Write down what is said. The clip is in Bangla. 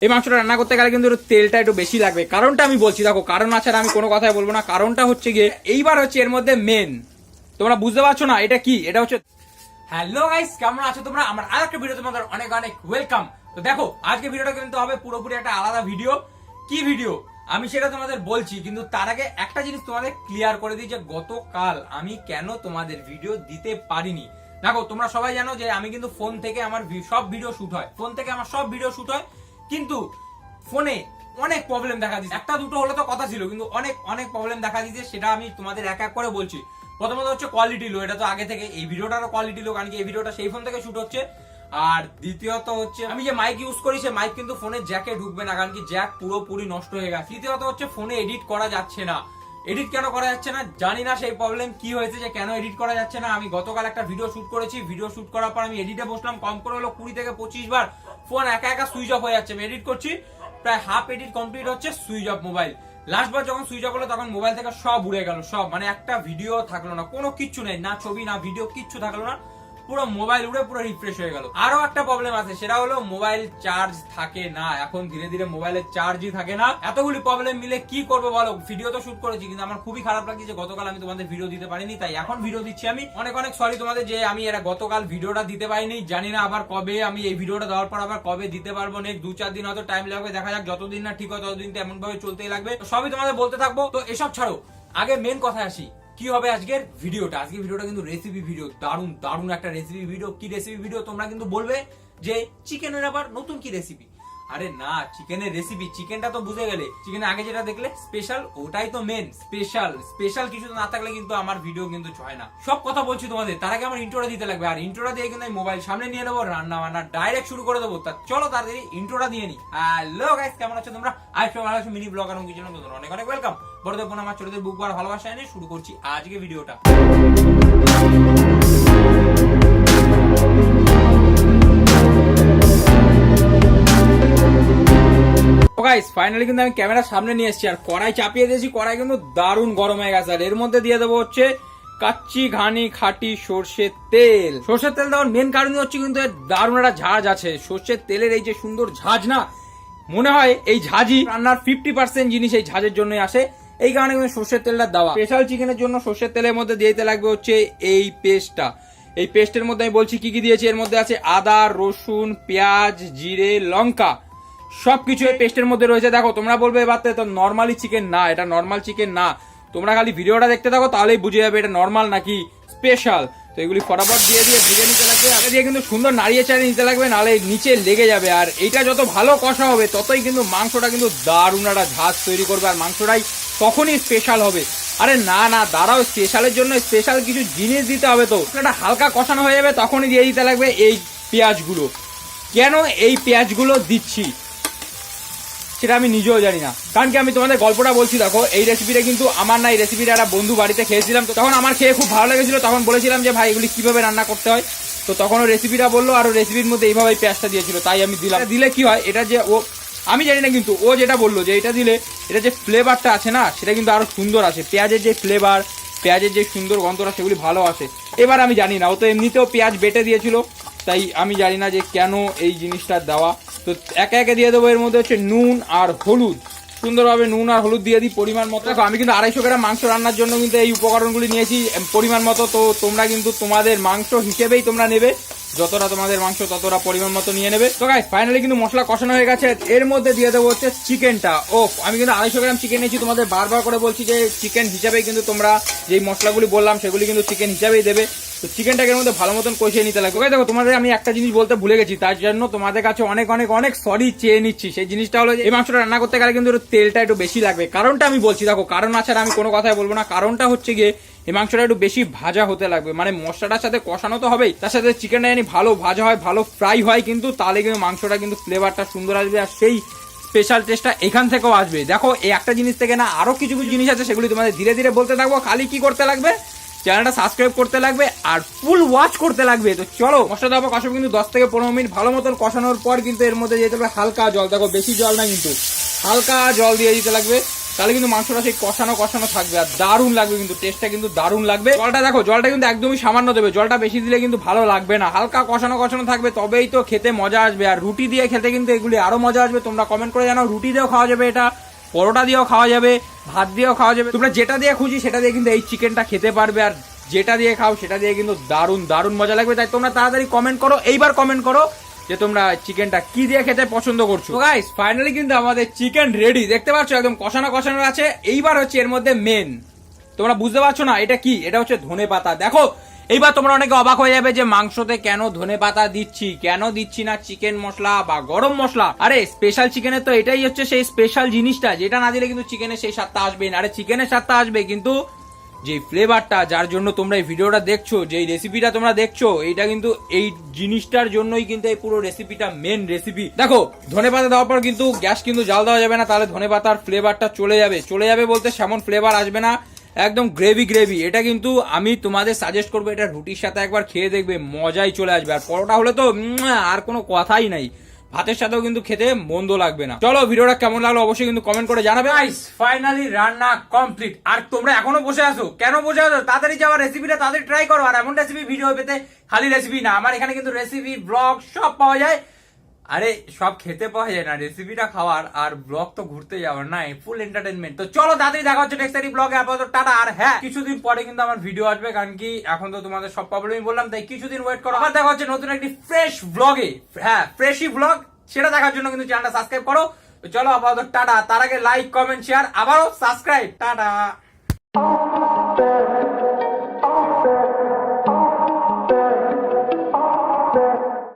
এই মাংসটা রান্না করতে গেলে কিন্তু তেলটা একটু বেশি লাগবে। কারণটা আমি বলছি, দেখো কারণ আছে আর আমি কোনো কথাই বলবো না। কারণটা হচ্ছে গিয়ে এইবার হচ্ছে এর মধ্যে মেন, তোমরা বুঝতে পারছো না এটা কি? এটা হচ্ছে হ্যালো গাইস, কেমন আছো তোমরা? আমার আরেকটা ভিডিও তোমাদের অনেক অনেক ওয়েলকাম। তো দেখো আজকে ভিডিওটা কিন্তু হবে পুরোপুরি একটা আলাদা ভিডিও। কি ভিডিও আমি সেটা তোমাদের বলছি, কিন্তু তার আগে একটা জিনিস তোমাদের ক্লিয়ার করে দিই যে গতকাল আমি কেন তোমাদের ভিডিও দিতে পারিনি। দেখো তোমরা সবাই জানো যে আমি কিন্তু ফোন থেকে আমার সব ভিডিও শুট হয়, কিন্তু ফোনে অনেক প্রবলেম দেখা দিচ্ছে। একটা দুটো হলে তো কথা ছিল, কিন্তু অনেক অনেক প্রবলেম দেখা দিচ্ছে। সেটা আমি তোমাদের এক এক করে বলছি। প্রথমত হচ্ছে কোয়ালিটি লো, এটা তো আগে থেকে এই ভিডিওটারও কোয়ালিটি লো, কারণ কি এই ভিডিওটা সেই ফোন থেকে শুট হচ্ছে। আর দ্বিতীয়ত হচ্ছে আমি যে মাইক ইউজ করি সে মাইক কিন্তু ফোনের জ্যাকে ঢুকবে না, কারণ কি জ্যাক পুরোপুরি নষ্ট হয়ে গেছে। তৃতীয়ত হচ্ছে ফোনে এডিট করা যাচ্ছে না। এডিট কেন করা যাচ্ছে না জানি না, সেই প্রবলেম কি হয়েছে যে কেন এডিট করা যাচ্ছে না। আমি গতকাল একটা ভিডিও শুট করেছি, ভিডিও শুট করার পর আমি এডিটে বসলাম, কম করে হলো 20 থেকে 25 বার ফোন একা একা সুইচ অফ হয়ে যাচ্ছে। আমি এডিট করছি, প্রায় হাফ এডিট কমপ্লিট হচ্ছে, সুইচ অফ মোবাইল। লাস্ট বার যখন সুইচ অফ হলো তখন মোবাইল থেকে সব উড়ে গেল, সব মানে একটা ভিডিও থাকলো না, কোনো কিচ্ছু নেই, না ছবি না ভিডিও, কিচ্ছু থাকলো না, পুরো মোবাইল উড়ে পুরো রিফ্রেশ হয়ে গেল। আরো একটা প্রবলেম আছে, সেটা হলো মোবাইল চার্জ থাকে না। এখন ধীরে ধীরে মোবাইলের চার্জই থাকে না। এতগুলি প্রবলেম মিলে কি করবো বলো? ভিডিও তো শুট করেছি, কিন্তু আমার খুবই খারাপ লাগছে যে গতকাল আমি তোমাদের ভিডিও দিতে পারিনি, তাই এখন ভিডিও দিচ্ছি। আমি অনেক অনেক সরি তোমাদের যে আমি এরা গতকাল ভিডিওটা দিতে পারিনি। জানি না আবার কবে আমি এই ভিডিওটা দেওয়ার পর আবার কবে দিতে পারবো। নেক্সট 2-4 দিন হয়তো টাইম লাগবে, দেখা যাক। যতদিন না ঠিক হয় ততদিন তো এমন ভাবে চলতেই লাগবে। সবই তোমাদের বলতে থাকবো। তো এসব ছাড়ো, আগে মেন কথায় আসি। কি হবে আজকের ভিডিওটা? আজকের ভিডিওটা কিন্তু রেসিপি ভিডিও, দারুণ দারুণ একটা রেসিপি ভিডিও। কি রেসিপি ভিডিও তোমরা কিন্তু বলবে যে চিকেনের আবার নতুন কি রেসিপি? আরে না, চিকেনের রেসিপি, চিকেনটা তো বুঝে গেলে। চিকেনের আগে যেটা দেখলে স্পেশাল, ওটাই তো মেন। স্পেশাল কিছু না থাকলে কিন্তু আমার ভিডিও কিন্তু হয় না। সব কথা বলছি তোমাদের, তার আগে আমার ইন্ট্রোটা দিতে লাগবে। আর ইন্ট্রোটা দিয়ে কিন্তু আমি মোবাইল সামনে নিয়ে নেবো, রান্না বান্না ডাইরেক্ট শুরু করে দেবো। তা চলো তাড়াতাড়ি ইন্ট্রোটা দিয়ে নি। হ্যালো গাইস, কেমন আছো তোমরা? আজকে ভালো আছো? মিনি ব্লগ আর কিছু না, তোমাদের অনেক অনেক ওয়েলকাম। বড়দের বোন আমার ছোটদের বুক বার ভালোবাসা এনে শুরু করছি আজকে ভিডিওটা। গাইস ফাইনালি কিন্তু আমি ক্যামেরার সামনে নিয়ে এসেছি, আর কড়াই চাপিয়ে দিয়েছি। কড়াই কিন্তু দারুণ গরম হয়ে গেছে, আর এর মধ্যে দিয়ে দেবো হচ্ছে কাচ্চি ঘানি খাঁটি সর্ষের তেল। সর্ষের তেল দেওয়ার মেন কারণ হচ্ছে কিন্তু দারুণ একটা ঝাঁজ আছে। সর্ষের তেলের এই যে সুন্দর ঝাঁজ, না মনে হয় এই ঝাঁজই রান্নার 50% জিনিস এই ঝাঁজের জন্যই আসে। এই কারণে কিন্তু সর্ষের তেলটা দেওয়া। স্পেশাল চিকেনের জন্য সর্ষের তেলের মধ্যে দিতে লাগবে হচ্ছে এই পেস্টটা। এই পেস্টের মধ্যে আমি বলছি কি কি দিয়েছি। এর মধ্যে আছে আদা, রসুন, পেঁয়াজ, জিরে, লঙ্কা, সবকিছু এই পেস্টের মধ্যে রয়েছে। দেখো তোমরা বলবে এবার তো নর্মালি চিকেন না, এটা নর্মাল চিকেন না। তোমরা খালি ভিডিওটা দেখতে থাকো, তাহলেই বুঝে যাবে এটা নর্মাল নাকি স্পেশাল। তো এগুলি ফটাফট দিয়ে ভেজে নিতে লাগবে। আগে দিয়ে কিন্তু সুন্দর নাড়িয়ে চাড়িয়ে নিতে লাগবে, নাহলে নিচে লেগে যাবে। আর এইটা যত ভালো কষা হবে ততই কিন্তু মাংসটা কিন্তু দারুণ একটা ঝাঁজ তৈরি করবে, আর মাংসটাই তখনই স্পেশাল হবে। আরে না না দাঁড়াও, স্পেশালের জন্য স্পেশাল কিছু জিনিস দিতে হবে। তো এটা হালকা কষানো হয়ে যাবে, তখনই দিয়ে দিতে লাগবে এই পেঁয়াজগুলো। কেন এই পেঁয়াজগুলো দিচ্ছি সেটা আমি নিজেও জানি না, কারণ কি আমি তোমাদের গল্পটা বলছি। দেখো এই রেসিপিটা কিন্তু আমার না, এই রেসিপিটা একটা বন্ধু বাড়িতে খেয়েছিলাম, তো তখন আমার খেয়ে খুব ভালো লেগেছিল। তখন বলেছিলাম যে ভাই এগুলি কিভাবে রান্না করতে হয়, তো তখন ও রেসিপিটা বললো, আর রেসিপির মধ্যে এইভাবে পেঁয়াজটা দিয়েছিল, তাই আমি দিলাম। দিলে কি হয়, এটা যে ও আমি জানি না, কিন্তু ও যেটা বললো যে এটা দিলে এটা যে ফ্লেভারটা আছে না, সেটা কিন্তু আরো সুন্দর আসে। পেঁয়াজের যে ফ্লেভার, পেঁয়াজের যে সুন্দর গন্ধটা, সেগুলি ভালো আসে। এবার আমি জানি না, ও তো এমনিতেও পেঁয়াজ বেটে দিয়েছিল, তাই আমি জানি না যে কেন এই জিনিসটা দেওয়া। তো একে একে দিয়ে দেবো। এর মধ্যে হচ্ছে নুন আর হলুদ, সুন্দরভাবে নুন আর হলুদ দিয়ে দিই পরিমাণ মতো। দেখো আমি কিন্তু 250 গ্রাম মাংস রান্নার জন্য কিন্তু এই উপকরণগুলি নিয়েছি পরিমাণ মতো। তো তোমরা কিন্তু তোমাদের মাংস হিসেবেই তোমরা নেবে, যতটা তোমাদের মাংস ততটা পরিমাণ মতো নিয়ে নেবে। তো গাইস ফাইনালি কিন্তু মশলা কষানো হয়ে গেছে। এর মধ্যে দিয়ে দেবো হচ্ছে চিকেনটা। ও আমি কিন্তু 250 গ্রাম চিকেন নিয়েছি। তোমাদের বারবার করে বলছি যে চিকেন হিসাবেই কিন্তু তোমরা যেই মশলাগুলি বললাম সেগুলি কিন্তু চিকেন হিসাবেই দেবে। তো চিকেনটাকে এর মধ্যে ভালো মতন কষিয়ে নিতে লাগবে। দেখো তোমাদের আমি একটা জিনিস বলতে ভুলে গেছি, তার জন্য তোমাদের কাছে অনেক অনেক অনেক সরি চেয়ে নিচ্ছি। সেই জিনিসটা হলো যে এই মাংসটা রান্না করতে গেলে কিন্তু তেলটা একটু বেশি লাগবে। কারণটা আমি বলছি, দেখো কারণ আছে আর আমি কোনো কথাই বলবো না। কারণটা হচ্ছে গিয়ে এই মাংসটা একটু বেশি ভাজা হতে লাগবে, মানে মশলাটার সাথে কষানো তো হবেই, তার সাথে চিকেনটা জানি ভালো ভাজা হয়, ভালো ফ্রাই হয়, কিন্তু তাহলে কিন্তু মাংসটা কিন্তু ফ্লেভারটা সুন্দর আসবে, আর সেই স্পেশাল টেস্টটা এখান থেকেও আসবে। দেখো এই একটা জিনিস থেকে না আরো কিছু কিছু জিনিস আছে, সেগুলি তোমাদের ধীরে ধীরে বলতে থাকবো। খালি কি করতে লাগবে, চ্যানেলটা সাবস্ক্রাইব করতে লাগবে আর ফুল ওয়াচ করতে লাগবে। তো চলো মশলা দেবো, কষাবো কিন্তু 10 থেকে 15 মিনিট ভালো মতন কষানোর পর কিন্তু এর মধ্যে যেতে হবে হালকা জল। দেখো বেশি জল না, কিন্তু হালকা জল দিয়ে দিতে লাগবে। তাহলে কিন্তু মাংসটা সেই কষানো কষানো থাকবে আর দারুণ লাগবে, কিন্তু টেস্টটা কিন্তু দারুণ লাগবে। জলটা দেখো, জলটা কিন্তু একদমই সামান্য দেবে, জলটা বেশি দিলে কিন্তু ভালো লাগবে না, হালকা কষানো কষানো থাকবে, তবেই তো খেতে মজা আসবে। আর রুটি দিয়ে খেতে কিন্তু এগুলি আরো মজা আসবে। তোমরা কমেন্ট করে জানাও, রুটি দিয়েও খাওয়া যাবে এটা, পরোটা দিয়েও খাওয়া যাবে, ভাত দিয়েও খাওয়া যাবে, তোমরা যেটা দিয়ে খুঁজি সেটা দিয়ে কিন্তু এই চিকেনটা খেতে পারবে। আর যেটা দিয়ে খাও সেটা দিয়ে কিন্তু দারুণ দারুণ মজা লাগবে। তাই তোমরা তাড়াতাড়ি কমেন্ট করো, এইবার কমেন্ট করো যে তোমরা চিকেনটা কি দিয়ে খেতে পছন্দ করছো। তো গাইস ফাইনালি কিন্তু আমাদের চিকেন রেডি, দেখতে পাচ্ছ একদম কষানো কষানো আছে। এইবার হচ্ছে এর মধ্যে মেন, তোমরা বুঝতে পারছো না এটা কি, এটা হচ্ছে ধনেপাতা। দেখো এইবার তোমরা অনেকে অবাক হয়ে যাবে যে মাংসতে কেন ধনেপাতা দিচ্ছি, কেন দিচ্ছি না চিকেন মশলা বা গরম মশলা। আরে স্পেশাল চিকেনের তো এটাই হচ্ছে সেই স্পেশাল জিনিসটা, যেটা না দিলে কিন্তু চিকেনের সেই স্বাদটা আসবেই না। আরে চিকেনের স্বাদটা আসবে, কিন্তু যে ফ্লেভারটা যার জন্য তোমরা এই ভিডিওটা দেখছো, যে রেসিপিটা তোমরা দেখছো, এইটা কিন্তু এই জিনিসটার জন্যই কিন্তু এই পুরো রেসিপিটা মেন রেসিপি। দেখো ধনেপাতা দেওয়ার পর কিন্তু গ্যাস কিন্তু জাল দেওয়া যাবে না, তাহলে ধনেপাতার ফ্লেভারটা চলে যাবে। চলে যাবে বলতে সেমন ফ্লেভার আসবে না, একদম গ্রেভি গ্রেভি। এটা কিন্তু আমি তোমাদের সাজেস্ট করবো, এটা রুটির সাথে একবার খেয়ে দেখবে, মজাই চলে আসবে। আর পরোটা হলে তো আর কোনো কথাই নাই, ভাতের সাথেও কিন্তু খেতে মন্দ লাগবে না। চলো ভিডিওটা কেমন লাগলো অবশ্যই কিন্তু কমেন্ট করে জানাবে। গাইস ফাইনালি রান্না কমপ্লিট। আর তোমরা এখনো বসে আছো, কেন বসে আছো? তাড়াতাড়ি যাওয়ার রেসিপিটা তাড়াতাড়ি ট্রাই করো। আর এমন রেসিপি ভিডিও পেতে খালি রেসিপি না, আমার এখানে কিন্তু রেসিপি ব্লগ সব পাওয়া যায়। আরে সব খেতে পাওয়া যায় না, রেসিপিটা খাওয়ার আর ব্লগ তো ঘুরতে যাওয়ার না, ফুল এন্টারটেনমেন্ট। তো চলো তাড়াতাড়ি দেখা হচ্ছে নেক্সট ব্লগে। আপাতত টাটা। আর হ্যাঁ, কিছুদিন পরে কিন্তু আমার ভিডিও আসবে, কারণ কি এখন তো তোমাদের সব প্রবলেমই বললাম, তাই কিছুদিন ওয়েট করো। আবার দেখা হচ্ছে নতুন একটি ফ্রেশ ব্লগে, হ্যাঁ ফ্রেশই ব্লগ, সেটা দেখার জন্য কিন্তু চ্যানেলটা সাবস্ক্রাইব করো। তো চলো আপাতত টাটা। তার আগে লাইক কমেন্ট শেয়ার আবারও সাবস্ক্রাইব। টাটা।